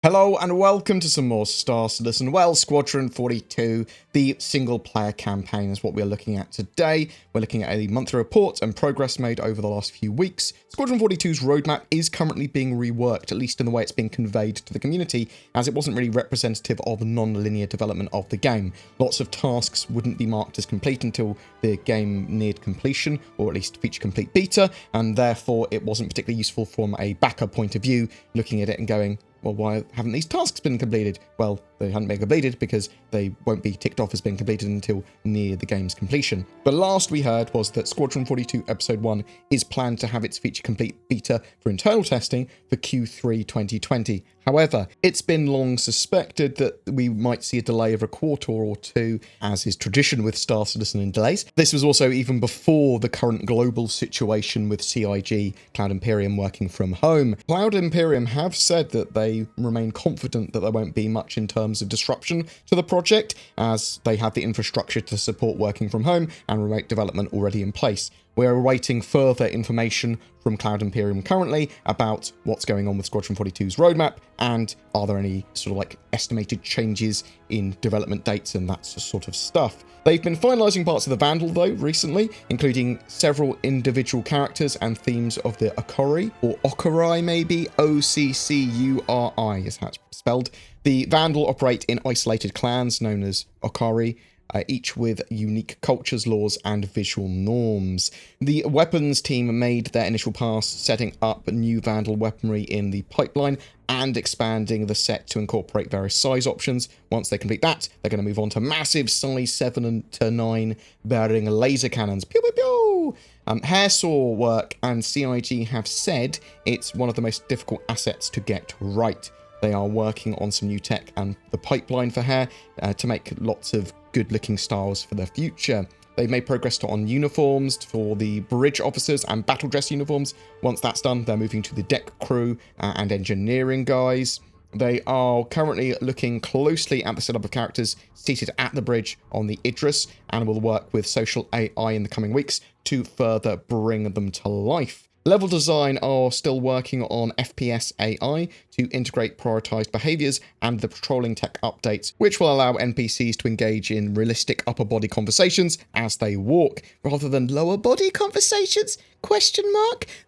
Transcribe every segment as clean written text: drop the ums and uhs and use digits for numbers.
Hello and welcome to some more Star Citizen. Well, Squadron 42, the single-player campaign is what we're looking at today. We're looking at a monthly report and progress made over the last few weeks. Squadron 42's roadmap is currently being reworked, at least in the way it's being conveyed to the community, as it wasn't really representative of non-linear development of the game. Lots of tasks wouldn't be marked as complete until the game neared completion, or at least feature complete beta, and therefore it wasn't particularly useful from a backer point of view, looking at it and going, well, why haven't these tasks been completed? Well, they haven't been completed because they won't be ticked off as being completed until near the game's completion. The last we heard was that Squadron 42 Episode 1 is planned to have its feature complete beta for internal testing for Q3 2020. However, it's been long suspected that we might see a delay of a quarter or two, as is tradition with Star Citizen in delays. This was also even before the current global situation with CIG, Cloud Imperium, working from home. Cloud Imperium have said that they remain confident that there won't be much in terms of disruption to the project, as they have the infrastructure to support working from home and remote development already in place. We're awaiting further information from Cloud Imperium currently about what's going on with Squadron 42's roadmap, and are there any sort of like estimated changes in development dates and that sort of stuff. They've been finalising parts of the Vandal though recently, including several individual characters and themes of the Okori, or Occuri maybe, O-C-C-U-R-I is how it's spelled. The Vandal operate in isolated clans known as Okori, each with unique cultures, laws, and visual norms. The weapons team made their initial pass, setting up new Vandal weaponry in the pipeline and expanding the set to incorporate various size options. Once they complete that, they're going to move on to massive size 7 to 9 bearing laser cannons. Pew pew pew! Hairsaw work and CIG have said it's one of the most difficult assets to get right. They are working on some new tech and the pipeline for hair to make lots of good-looking styles for the future. They've made progress on uniforms for the bridge officers and battle dress uniforms. Once that's done, they're moving to the deck crew and engineering guys. They are currently looking closely at the setup of characters seated at the bridge on the Idris, and will work with social AI in the coming weeks to further bring them to life. Level design are still working on FPS AI to integrate prioritized behaviors and the patrolling tech updates, which will allow NPCs to engage in realistic upper body conversations as they walk, rather than lower body conversations? ?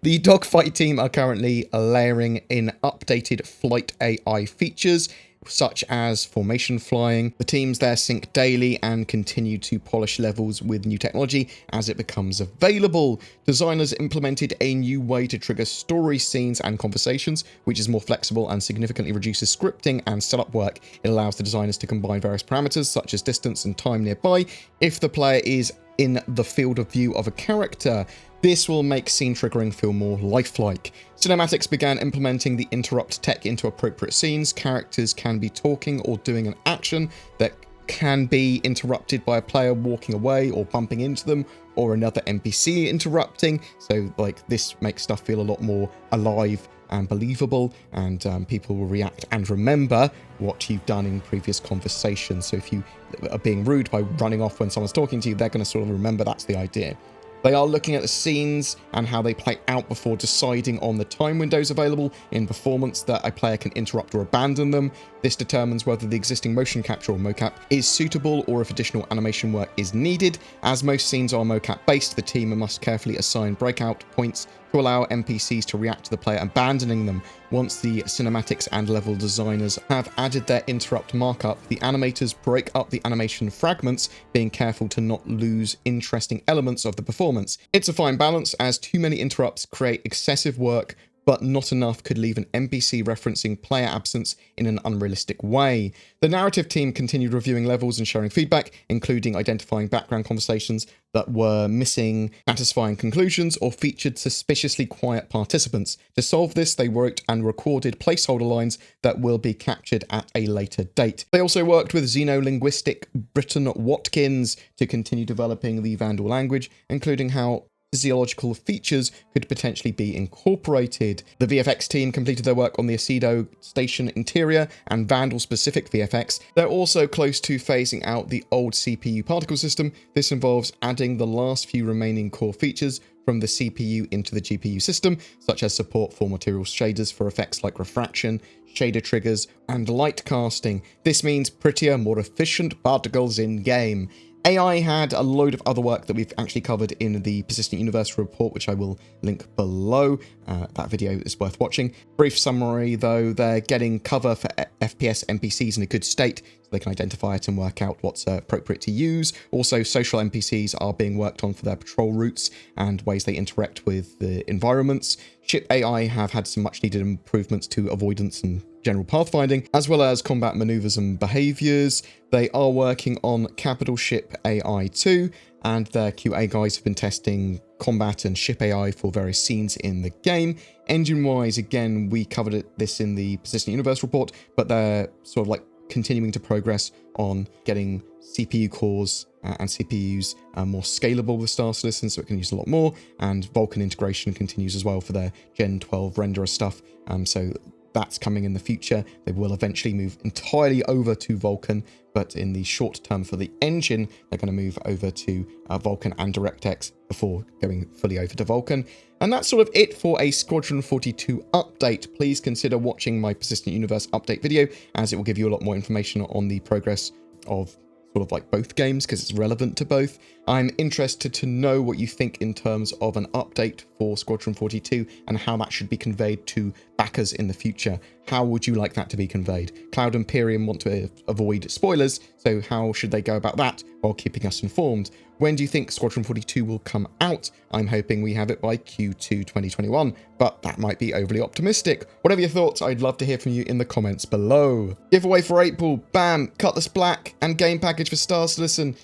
The dogfight team are currently layering in updated flight AI features, such as formation flying. The teams there sync daily and continue to polish levels with new technology as it becomes available. Designers implemented a new way to trigger story scenes and conversations, which is more flexible and significantly reduces scripting and setup work. It allows the designers to combine various parameters such as distance and time nearby if the player is in the field of view of a character. This will make scene triggering feel more lifelike. Cinematics began implementing the interrupt tech into appropriate scenes. Characters can be talking or doing an action that can be interrupted by a player walking away or bumping into them, or another NPC interrupting. So like this makes stuff feel a lot more alive and believable, and people will react and remember what you've done in previous conversations. So if you are being rude by running off when someone's talking to you, they're going to sort of remember that's the idea. They are looking at the scenes and how they play out before deciding on the time windows available in performance that a player can interrupt or abandon them. This determines whether the existing motion capture or mocap is suitable or if additional animation work is needed. As most scenes are mocap based, the team must carefully assign breakout points to allow NPCs to react to the player abandoning them. Once the cinematics and level designers have added their interrupt markup, the animators break up the animation fragments, being careful to not lose interesting elements of the performance. It's a fine balance, as too many interrupts create excessive work, but not enough could leave an NPC referencing player absence in an unrealistic way. The narrative team continued reviewing levels and sharing feedback, including identifying background conversations that were missing satisfying conclusions or featured suspiciously quiet participants. To solve this, they wrote and recorded placeholder lines that will be captured at a later date. They also worked with xenolinguistic Britton Watkins to continue developing the Vandal language, including how physiological features could potentially be incorporated. The VFX team completed their work on the Acedo station interior and Vandal-specific VFX. They're also close to phasing out the old CPU particle system. This involves adding the last few remaining core features from the CPU into the GPU system, such as support for materials shaders for effects like refraction, shader triggers, and light casting. This means prettier, more efficient particles in-game. AI had a load of other work that we've actually covered in the Persistent Universe report, which I will link below. That video is worth watching. Brief summary, though, they're getting cover for FPS NPCs in a good state, so they can identify it and work out what's appropriate to use. Also, social NPCs are being worked on for their patrol routes and ways they interact with the environments. Ship AI have had some much needed improvements to avoidance and general pathfinding, as well as combat maneuvers and behaviors. They are working on Capital Ship AI 2, and their QA guys have been testing combat and ship AI for various scenes in the game. Engine-wise, again, we covered this in the Persistent Universe report, but they're sort of like continuing to progress on getting CPU cores and CPUs more scalable with Star Citizen, so it can use a lot more, and Vulkan integration continues as well for their Gen 12 renderer stuff, so that's coming in the future. They will eventually move entirely over to Vulkan, but in the short term for the engine, they're going to move over to Vulkan and DirectX before going fully over to Vulkan. And that's sort of it for a Squadron 42 update. Please consider watching my Persistent Universe update video, as it will give you a lot more information on the progress of sort of like both games, because it's relevant to both. I'm interested to know what you think in terms of an update for Squadron 42 and how that should be conveyed to backers in the future. How would you like that to be conveyed? Cloud Imperium want to avoid spoilers, so how should they go about that while keeping us informed? When do you think Squadron 42 will come out? I'm hoping we have it by Q2 2021, but that might be overly optimistic. Whatever your thoughts, I'd love to hear from you in the comments below. Giveaway for April, bam, Cutlass Black, and game package for Star Citizen.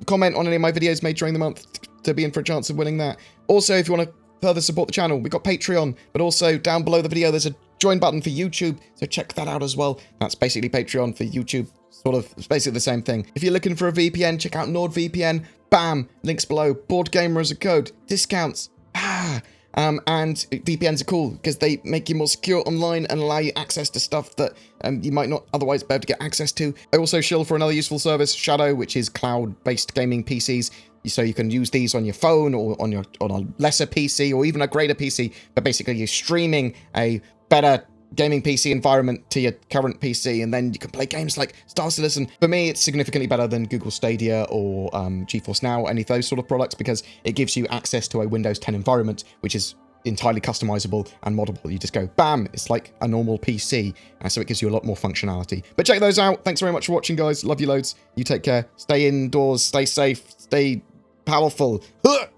Comment on any of my videos made during the month to be in for a chance of winning that. Also, if you want to further support the channel, we've got Patreon, but also down below the video, there's a join button for YouTube, so check that out as well. That's basically Patreon for YouTube. Sort of, it's basically the same thing. If you're looking for a VPN, check out NordVPN. Bam! Links below. BoredGamer as a code. Discounts. And VPNs are cool because they make you more secure online and allow you access to stuff that you might not otherwise be able to get access to. I also shill for another useful service, Shadow, which is cloud-based gaming PCs. So you can use these on your phone or on a lesser PC or even a greater PC. But basically, you're streaming a better gaming PC environment to your current PC, and then you can play games like Star Citizen. For me, it's significantly better than Google Stadia or GeForce Now, any of those sort of products, because it gives you access to a Windows 10 environment, which is entirely customizable and moddable. You just go, bam, it's like a normal PC, so it gives you a lot more functionality. But check those out. Thanks very much for watching, guys. Love you loads. You take care. Stay indoors, stay safe, stay powerful.